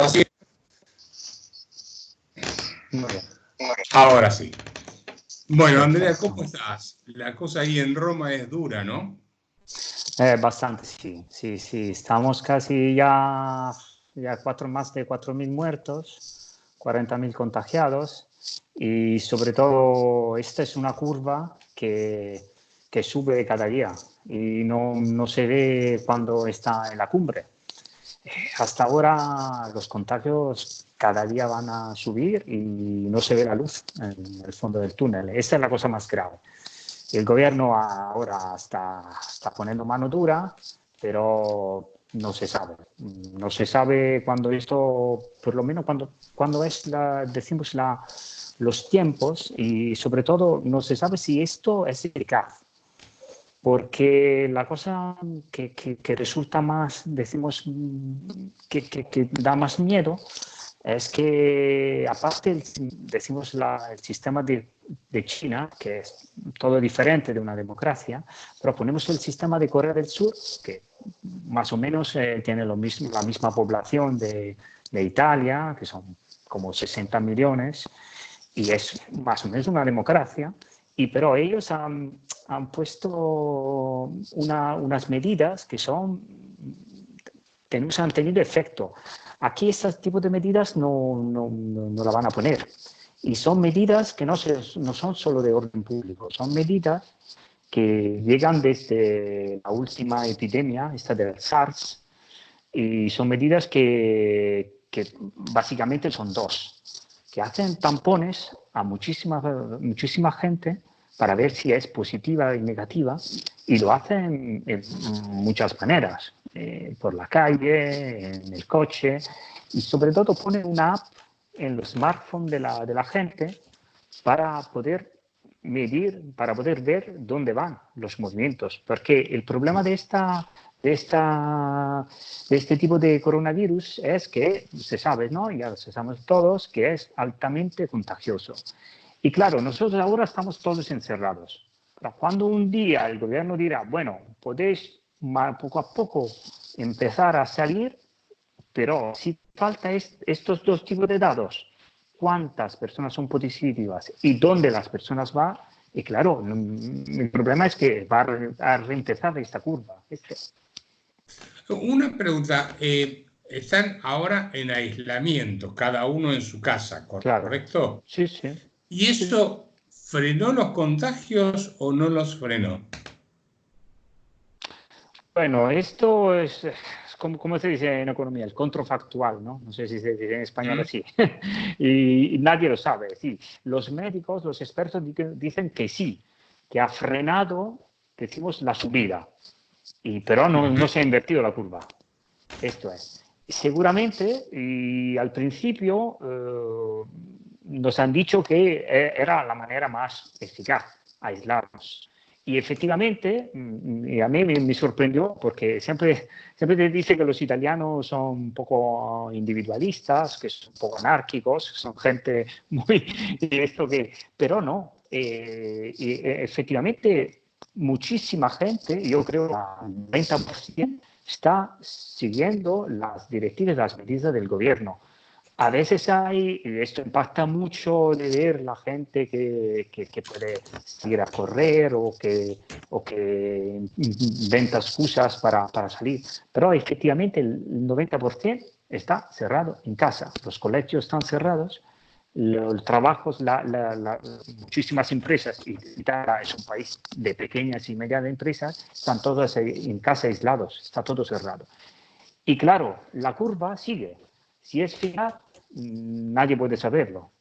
así. Muy bien. Ahora sí. Bueno, Andrea, ¿cómo estás? La cosa ahí en Roma es dura, ¿no? Bastante, sí, sí, sí. Estamos casi ya más de 4.000 muertos, 40.000 contagiados y sobre todo esta es una curva que sube cada día y no se ve cuando está en la cumbre. Hasta ahora los contagios cada día van a subir y no se ve la luz en el fondo del túnel. Esta es la cosa más grave. El gobierno ahora está poniendo mano dura, pero no se sabe. No se sabe cuándo esto, por lo menos cuando es los tiempos y sobre todo no se sabe si esto es eficaz. Porque la cosa que resulta más, decimos, que da más miedo es que, aparte, decimos el sistema de China, que es todo diferente de una democracia, pero ponemos el sistema de Corea del Sur, que más o menos tiene la misma población de Italia, que son como 60 millones, y es más o menos una democracia, pero ellos han puesto unas medidas que han tenido efecto. Aquí ese tipo de medidas no la van a poner. Y son medidas que no son solo de orden público, son medidas que llegan desde la última epidemia, esta del SARS, y son medidas que básicamente son dos, que hacen tampones a muchísima gente para ver si es positiva y negativa, y lo hacen en muchas maneras, por la calle, en el coche, y sobre todo ponen una app en los smartphones de la gente para poder medir, para poder ver dónde van los movimientos. Porque el problema de este tipo de coronavirus es que se sabe, ¿no? Ya lo sabemos todos, que es altamente contagioso. Y claro, nosotros ahora estamos todos encerrados. Pero cuando un día el gobierno dirá, bueno, podéis poco a poco empezar a salir, pero si falta estos dos tipos de datos, cuántas personas son positivas y dónde las personas van, y claro, el problema es que va a reempezar esta curva. Una pregunta. Están ahora en aislamiento, cada uno en su casa, Claro, ¿correcto? sí, sí. ¿Y eso frenó los contagios o no los frenó? Bueno, esto es como se dice en economía, el contrafactual, ¿no? No sé si se dice en español ¿Mm? así. y nadie lo sabe. Sí, los médicos, los expertos dicen que sí, que ha frenado, decimos, la subida, pero no se ha invertido la curva. Esto es. Seguramente, y al principio nos han dicho que era la manera más eficaz, aislarnos. Y efectivamente, y a mí me sorprendió porque siempre te dice que los italianos son un poco individualistas, que son un poco anárquicos, son gente muy... pero no, efectivamente, muchísima gente, yo creo el 90%, está siguiendo las directivas, las medidas del gobierno. A veces y esto impacta mucho de ver la gente que puede salir a correr o que inventa excusas para salir. Pero efectivamente el 90% está cerrado en casa. Los colegios están cerrados, los trabajos, muchísimas empresas, y Italia es un país de pequeñas y medianas empresas, están todas en casa aislados, está todo cerrado. Y claro, la curva sigue. Si es final, nadie puede saberlo.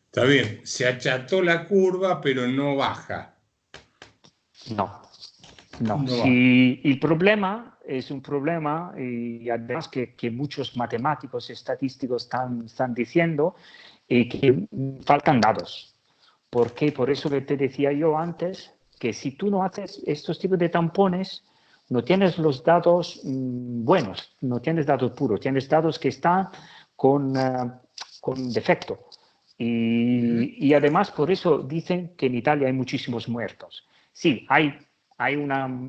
Está bien, se acható la curva, pero no baja. No, no. No baja. Si el problema es un problema, y además que muchos matemáticos y estadísticos están diciendo, que faltan datos. Porque por eso que te decía yo antes, que si tú no haces estos tipos de tampones, no tienes los datos buenos, no tienes datos puros, tienes datos que están con defecto. Y además por eso dicen que en Italia hay muchísimos muertos. Sí,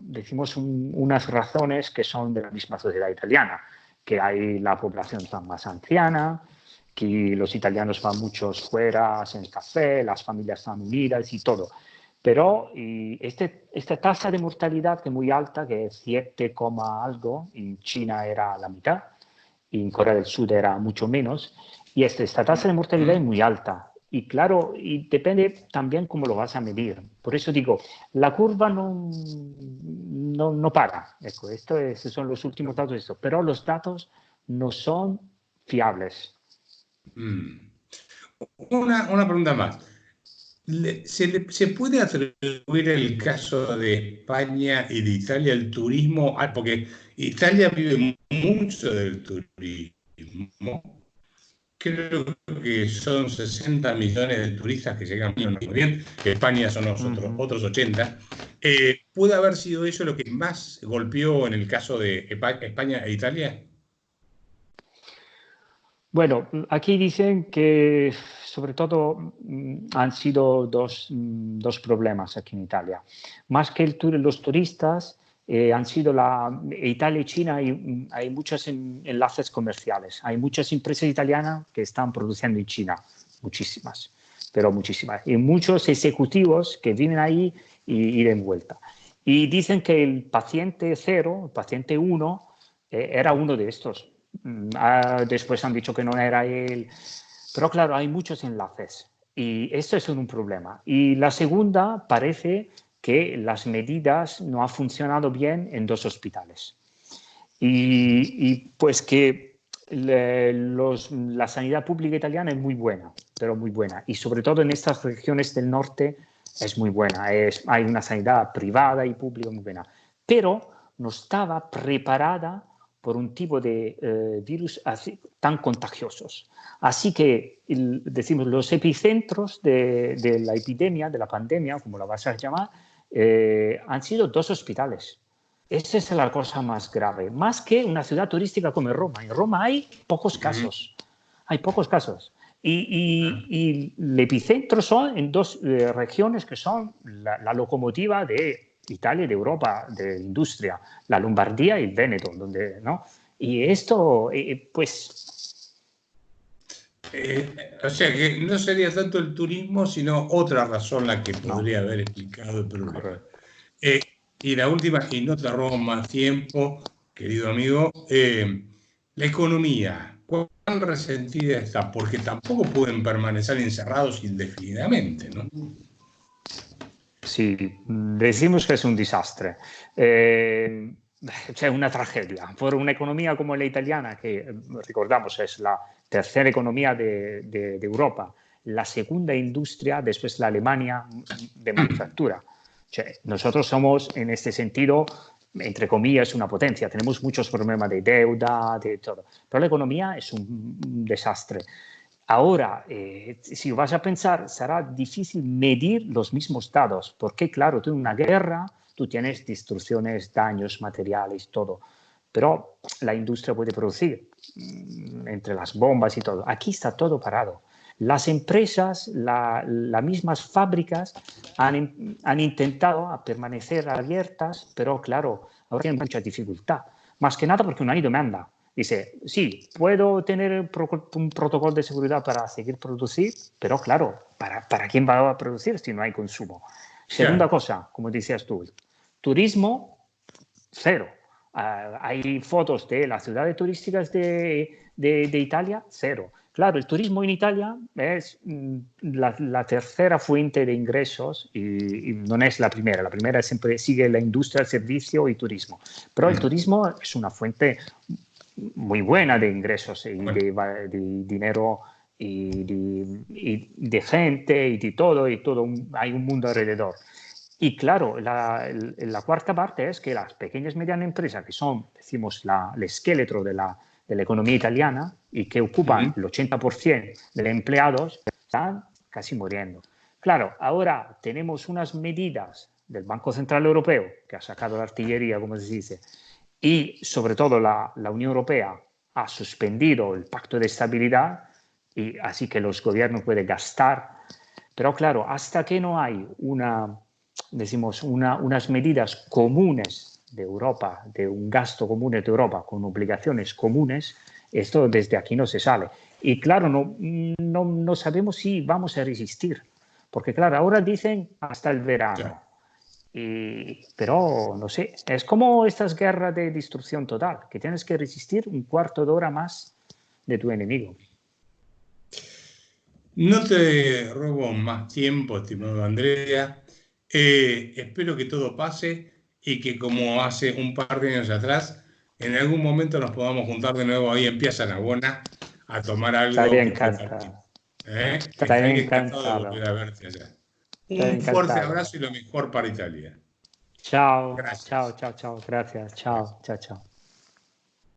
decimos unas razones que son de la misma sociedad italiana, que hay la población está más anciana, que los italianos van muchos fuera en el café, las familias están unidas y todo. Pero esta tasa de mortalidad que es muy alta, que es 7, algo, en China era la mitad, y en Corea del Sur era mucho menos, y esta tasa de mortalidad es muy alta. Y claro, y depende también cómo lo vas a medir. Por eso digo, la curva no para. Estos son los últimos datos de esto, pero los datos no son fiables. Una pregunta más. ¿Se puede atribuir el caso de España y de Italia al turismo? Porque Italia vive mucho del turismo. Creo que son 60 millones de turistas que llegan bien, que España son otros 80. ¿Puede haber sido eso lo que más golpeó en el caso de España e Italia? Bueno, aquí dicen que sobre todo han sido dos problemas aquí en Italia. Más que los turistas, han sido Italia y China, hay muchos enlaces comerciales. Hay muchas empresas italianas que están produciendo en China, muchísimas, pero muchísimas. Y muchos ejecutivos que viven ahí y de vuelta. Y dicen que el paciente cero, el paciente 1, era uno de estos. Después han dicho que no era él, pero claro, hay muchos enlaces y esto es un problema. Y la segunda, parece que las medidas no han funcionado bien en 2 hospitales y pues que la sanidad pública italiana es muy buena, pero muy buena, y sobre todo en estas regiones del norte es muy buena. Hay una sanidad privada y pública muy buena, pero no estaba preparada por un tipo de virus tan contagiosos. Así que, decimos, los epicentros de la epidemia, de la pandemia, como la vas a llamar, han sido 2 hospitales. Esa es la cosa más grave, más que una ciudad turística como Roma. En Roma hay pocos casos, hay pocos casos. Y el epicentro son en 2 regiones que son la locomotiva de Italia y de Europa, de industria, la Lombardía y el Véneto, donde, ¿no? Y esto, pues... O sea que no sería tanto el turismo, sino otra razón la que podría haber explicado el problema. Y la última, y no te robo más tiempo, querido amigo, la economía, ¿cuán resentida está? Porque tampoco pueden permanecer encerrados indefinidamente, ¿no? Sí, decimos que es un desastre. C'è una tragedia. Por una economía como la italiana, que recordamos es la tercera economía de Europa, la segunda industria después la Alemania de manufactura. Nosotros somos en este sentido, entre comillas, una potencia. Tenemos muchos problemas de deuda, de todo. Pero la economía es un desastre. Ahora, si vas a pensar, será difícil medir los mismos datos, porque claro, tú en una guerra, tú tienes destrucciones, daños materiales, todo, pero la industria puede producir entre las bombas y todo. Aquí está todo parado. Las empresas, las mismas fábricas han intentado permanecer abiertas, pero claro, ahora tienen mucha dificultad. Más que nada porque no hay demanda. Dice, sí, puedo tener un protocolo de seguridad para seguir producir, pero claro, ¿para quién va a producir si no hay consumo? Segunda cosa, como decías tú, turismo, cero. Hay fotos de las ciudades turísticas de Italia, cero. Claro, el turismo en Italia es la tercera fuente de ingresos y no es la primera. La primera siempre sigue la industria, el servicio y turismo. Pero el turismo es una fuente muy buena de ingresos y de dinero y de gente y de todo, hay un mundo alrededor. Y claro, la cuarta parte es que las pequeñas y medianas empresas, que son, decimos, el esqueleto de la economía italiana y que ocupan el 80% de los empleados, están casi muriendo. Claro, ahora tenemos unas medidas del Banco Central Europeo, que ha sacado la artillería, como se dice, y sobre todo la Unión Europea ha suspendido el pacto de estabilidad y así que los gobiernos pueden gastar. Pero claro, hasta que no hay unas medidas comunes de Europa, de un gasto común de Europa con obligaciones comunes, esto desde aquí no se sale. Y claro, no sabemos si vamos a resistir, porque claro, ahora dicen hasta el verano. Pero no sé, es como estas guerras de destrucción total, que tienes que resistir un cuarto de hora más de tu enemigo. No te robo más tiempo, estimado Andrea. Espero que todo pase y que como hace un par de años atrás, en algún momento nos podamos juntar de nuevo ahí en Piazza Navona a tomar algo Estaría y compartir. encantado. Estaría Estaría encantado de volver encantado. a verte allá. Estaría Un fuerte encantado. abrazo y lo mejor para Italia. Chao, chao, Gracias. chao, chao. Gracias. Gracias. Chao, chao, chao.